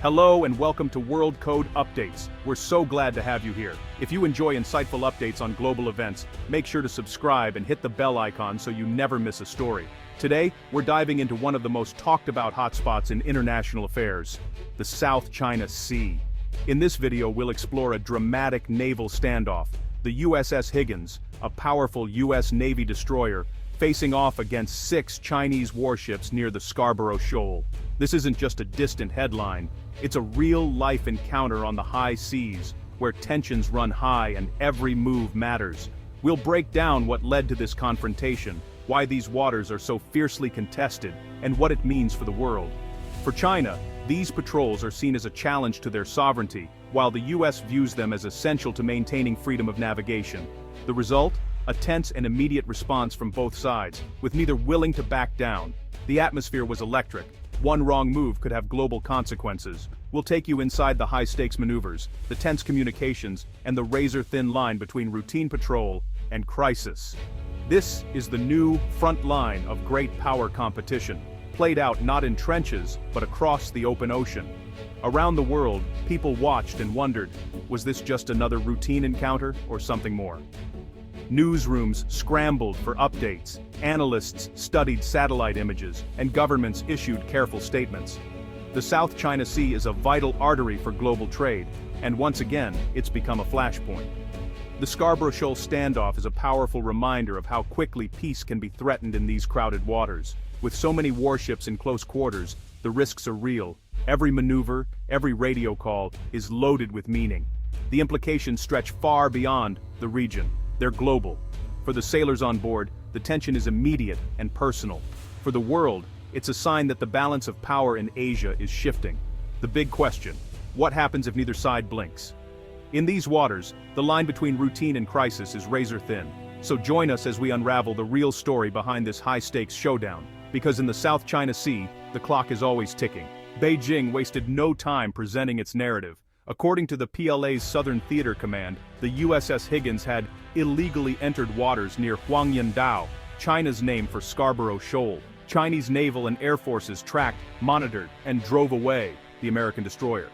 Hello and welcome to World Code Updates. We're so glad to have you here. If you enjoy insightful updates on global events, make sure to subscribe and hit the bell icon so you never miss a story. Today, we're diving into one of the most talked about hotspots in international affairs, the South China Sea. In this video, we'll explore a dramatic naval standoff, the USS Higgins, a powerful US Navy destroyer, facing off against 6 Chinese warships near the Scarborough Shoal. This isn't just a distant headline, it's a real-life encounter on the high seas, where tensions run high and every move matters. We'll break down what led to this confrontation, why these waters are so fiercely contested, and what it means for the world. For China, these patrols are seen as a challenge to their sovereignty, while the US views them as essential to maintaining freedom of navigation. The result? A tense and immediate response from both sides, with neither willing to back down. The atmosphere was electric. One wrong move could have global consequences. We'll take you inside the high-stakes maneuvers, the tense communications, and the razor-thin line between routine patrol and crisis. This is the new front line of great power competition, played out not in trenches, but across the open ocean. Around the world, people watched and wondered, was this just another routine encounter or something more? Newsrooms scrambled for updates, analysts studied satellite images, and governments issued careful statements. The South China Sea is a vital artery for global trade, and once again, it's become a flashpoint. The Scarborough Shoal standoff is a powerful reminder of how quickly peace can be threatened in these crowded waters. With so many warships in close quarters, the risks are real. Every maneuver, every radio call, is loaded with meaning. The implications stretch far beyond the region. They're global. For the sailors on board, the tension is immediate and personal. For the world, it's a sign that the balance of power in Asia is shifting. The big question: what happens if neither side blinks? In these waters, the line between routine and crisis is razor thin. So join us as we unravel the real story behind this high-stakes showdown. Because in the South China Sea, the clock is always ticking. Beijing wasted no time presenting its narrative. According to the PLA's Southern Theater Command, the USS Higgins had illegally entered waters near Huangyandao, China's name for Scarborough Shoal. Chinese naval and air forces tracked, monitored, and drove away the American destroyer.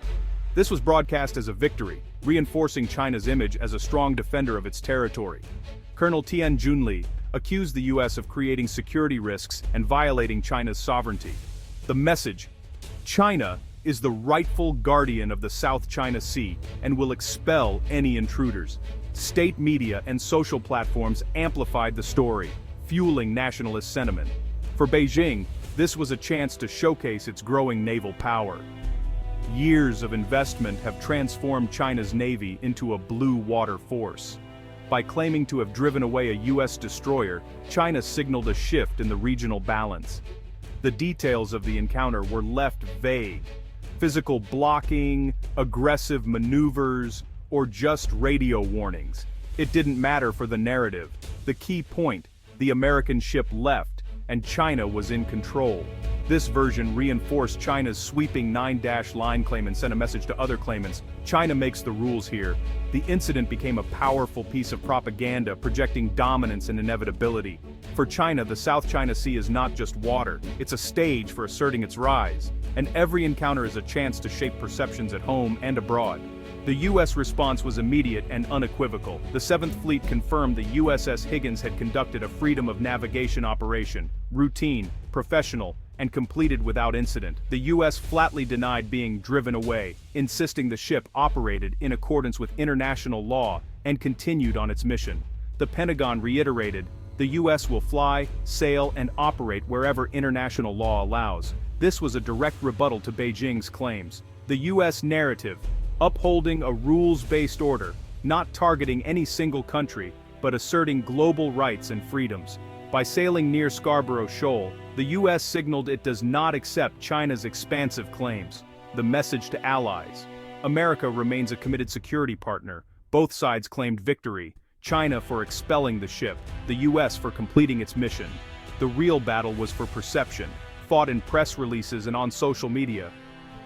This was broadcast as a victory, reinforcing China's image as a strong defender of its territory. Colonel Tian Junli accused the US of creating security risks and violating China's sovereignty. The message: China is the rightful guardian of the South China Sea and will expel any intruders. State media and social platforms amplified the story, fueling nationalist sentiment. For Beijing, this was a chance to showcase its growing naval power. Years of investment have transformed China's navy into a blue water force. By claiming to have driven away a US destroyer, China signaled a shift in the regional balance. The details of the encounter were left vague. Physical blocking, aggressive maneuvers, or just radio warnings. It didn't matter for the narrative. The key point: the American ship left, and China was in control. This version reinforced China's sweeping 9-line claim and sent a message to other claimants: China makes the rules here. The incident became a powerful piece of propaganda, projecting dominance and inevitability. For China, the South China Sea is not just water, it's a stage for asserting its rise. And every encounter is a chance to shape perceptions at home and abroad. The US response was immediate and unequivocal. The 7th Fleet confirmed the USS Higgins had conducted a freedom of navigation operation, routine, professional, and completed without incident. The US flatly denied being driven away, insisting the ship operated in accordance with international law and continued on its mission. The Pentagon reiterated, the US will fly, sail, and operate wherever international law allows. This was a direct rebuttal to Beijing's claims. The US narrative: upholding a rules-based order, not targeting any single country, but asserting global rights and freedoms. By sailing near Scarborough Shoal, the US signaled it does not accept China's expansive claims. The message to allies: America remains a committed security partner. Both sides claimed victory. China for expelling the ship, the US for completing its mission. The real battle was for perception, fought in press releases and on social media.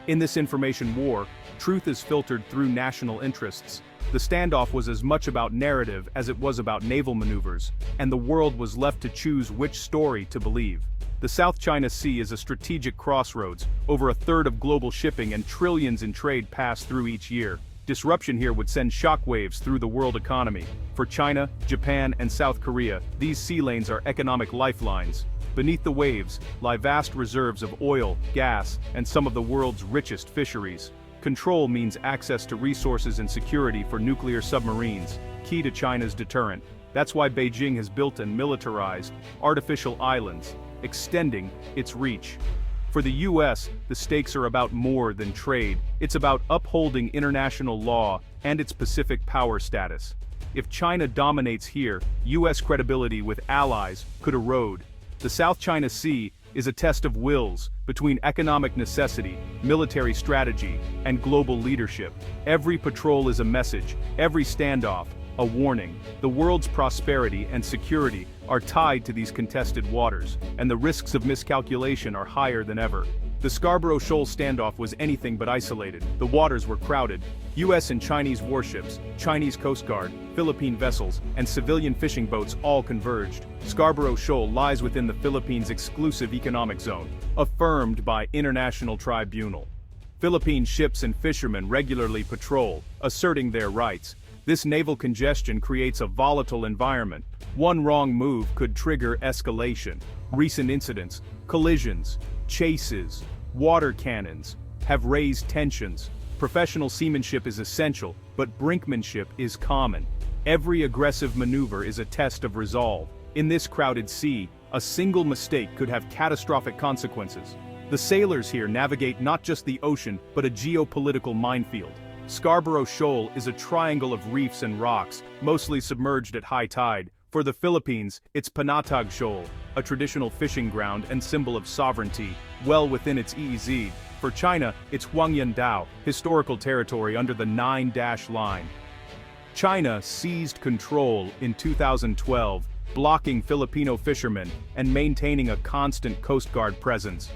In this information war, truth is filtered through national interests. The standoff was as much about narrative as it was about naval maneuvers, and the world was left to choose which story to believe. The South China Sea is a strategic crossroads. Over a third of global shipping and trillions in trade pass through each year. Disruption here would send shockwaves through the world economy. For China, Japan, and South Korea, these sea lanes are economic lifelines. Beneath the waves lie vast reserves of oil, gas, and some of the world's richest fisheries. Control means access to resources and security for nuclear submarines, key to China's deterrent. That's why Beijing has built and militarized artificial islands, extending its reach. For the US, the stakes are about more than trade. It's about upholding international law and its Pacific power status. If China dominates here, US credibility with allies could erode. The South China Sea is a test of wills between economic necessity, military strategy, and global leadership. Every patrol is a message, every standoff, a warning. The world's prosperity and security are tied to these contested waters, and the risks of miscalculation are higher than ever. The Scarborough Shoal standoff was anything but isolated. The waters were crowded. US and Chinese warships, Chinese Coast Guard, Philippine vessels, and civilian fishing boats all converged. Scarborough Shoal lies within the Philippines' exclusive economic zone, affirmed by international tribunal. Philippine ships and fishermen regularly patrol, asserting their rights. This naval congestion creates a volatile environment. One wrong move could trigger escalation. Recent incidents, collisions, chases, water cannons, have raised tensions. Professional seamanship is essential, but brinkmanship is common. Every aggressive maneuver is a test of resolve. In this crowded sea, a single mistake could have catastrophic consequences. The sailors here navigate not just the ocean, but a geopolitical minefield. Scarborough Shoal is a triangle of reefs and rocks, mostly submerged at high tide. For the Philippines, it's Panatag Shoal, a traditional fishing ground and symbol of sovereignty, well within its EEZ. For China, it's Huangyandao, historical territory under the 9-dash line. China seized control in 2012, blocking Filipino fishermen and maintaining a constant Coast Guard presence.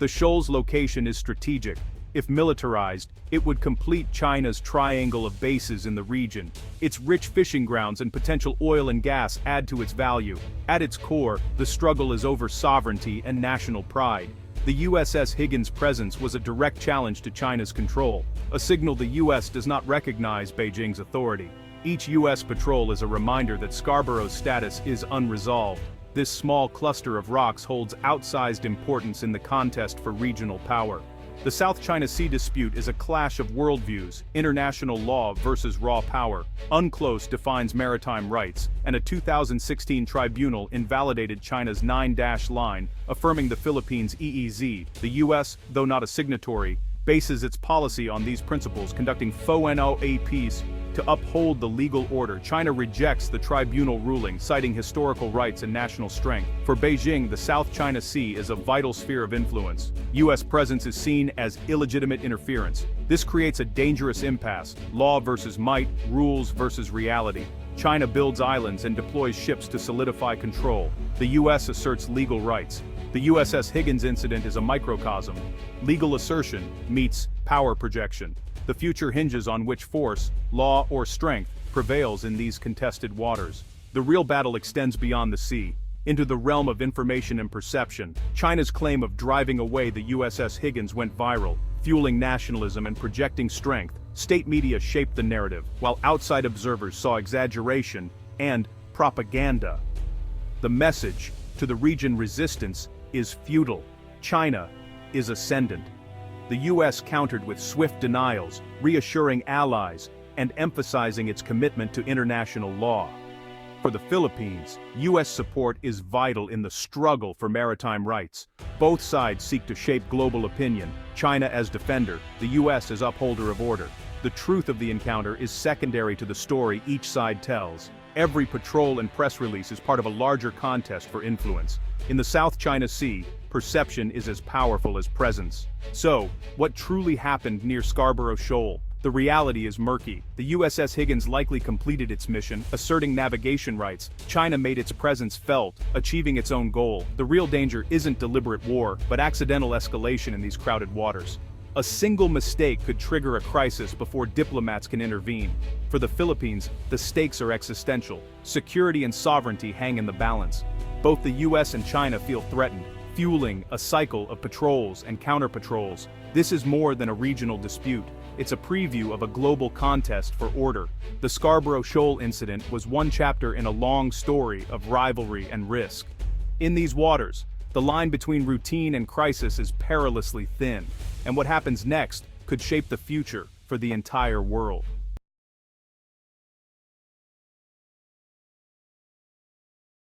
The shoal's location is strategic. If militarized, it would complete China's triangle of bases in the region. Its rich fishing grounds and potential oil and gas add to its value. At its core, the struggle is over sovereignty and national pride. The USS Higgins' presence was a direct challenge to China's control, a signal the US does not recognize Beijing's authority. Each US patrol is a reminder that Scarborough's status is unresolved. This small cluster of rocks holds outsized importance in the contest for regional power. The South China Sea dispute is a clash of worldviews, international law versus raw power. UNCLOS defines maritime rights, and a 2016 tribunal invalidated China's 9-dash line, affirming the Philippines' EEZ. The US, though not a signatory, bases its policy on these principles, conducting faux NOAPs to uphold the legal order. China rejects the tribunal ruling, citing historical rights and national strength. For Beijing, the South China Sea is a vital sphere of influence. US presence is seen as illegitimate interference. This creates a dangerous impasse, law versus might, rules versus reality. China builds islands and deploys ships to solidify control. The US asserts legal rights. The USS Higgins incident is a microcosm. Legal assertion meets power projection. The future hinges on which force, law, or strength prevails in these contested waters. The real battle extends beyond the sea, into the realm of information and perception. China's claim of driving away the USS Higgins went viral, fueling nationalism and projecting strength. State media shaped the narrative, while outside observers saw exaggeration and propaganda. The message to the region: resistance is futile. China is ascendant. The US countered with swift denials, reassuring allies, and emphasizing its commitment to international law. For the Philippines, US support is vital in the struggle for maritime rights. Both sides seek to shape global opinion, China as defender, the US as upholder of order. The truth of the encounter is secondary to the story each side tells. Every patrol and press release is part of a larger contest for influence. In the South China Sea, perception is as powerful as presence. So, what truly happened near Scarborough Shoal? The reality is murky. The USS Higgins likely completed its mission, asserting navigation rights. China made its presence felt, achieving its own goal. The real danger isn't deliberate war, but accidental escalation in these crowded waters. A single mistake could trigger a crisis before diplomats can intervene. For the Philippines, the stakes are existential. Security and sovereignty hang in the balance. Both the US and China feel threatened. fueling a cycle of patrols and counter-patrols. This is more than a regional dispute. It's a preview of a global contest for order. The Scarborough Shoal incident was one chapter in a long story of rivalry and risk. In these waters, the line between routine and crisis is perilously thin, and what happens next could shape the future for the entire world.